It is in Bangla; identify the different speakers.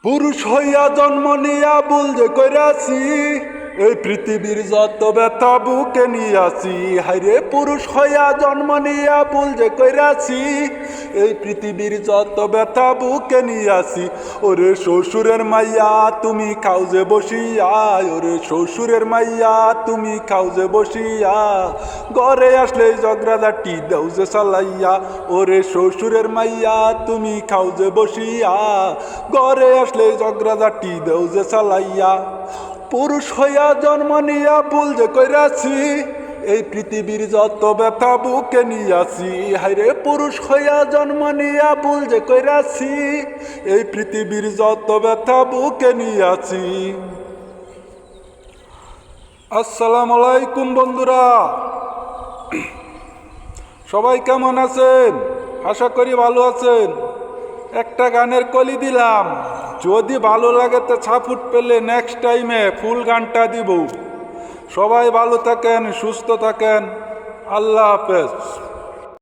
Speaker 1: পুরুষ হইয়া জন্ম নিয়া ভুল যে কইরাছি, এই পৃথিবীর যত ব্যথা বুকে নিয়াছি। হাইরে পুরুষ হইয়া জন্ম নিয়া ভুল যে কইরাছি, এই পৃথিবীর যত ব্যথা বুকে নিয়াছি। ওরে শ্বশুরের মাইয়া তুমি খাও যে বসিয়া, ওরে শ্বশুরের মাইয়া তুমি খাও যে বসিয়া, ঘরে আসলে ঝগড়াঝাটি দেও যে চালাইয়া। ওরে শ্বশুরের মাইয়া তুমি খাও যে বসিয়া, ঘরে আসলে ঝগড়াঝাটি দেও যে চালাইয়া। পুরুষ হইয়া জন্ম নিয়া ভুল যে কইরাছি, এই পৃথিবীর যত ব্যথা বুকে নিয়াছি। হাইরে পুরুষ হইয়া জন্ম নিয়া ভুল যে কইরাছি, এই পৃথিবীর যত ব্যথা বুকে নিয়াছি। আসসালামু আলাইকুম বন্ধুরা, সবাই কেমন আছেন? আশা করি ভালো আছেন। একটা গানের কলি দিলাম, যদি ভালো লাগে তো সাপোর্ট পেলে নেক্সট টাইমে ফুল গানটা দিব। সবাই ভালো থাকেন, সুস্থ থাকেন। আল্লাহ হাফেজ।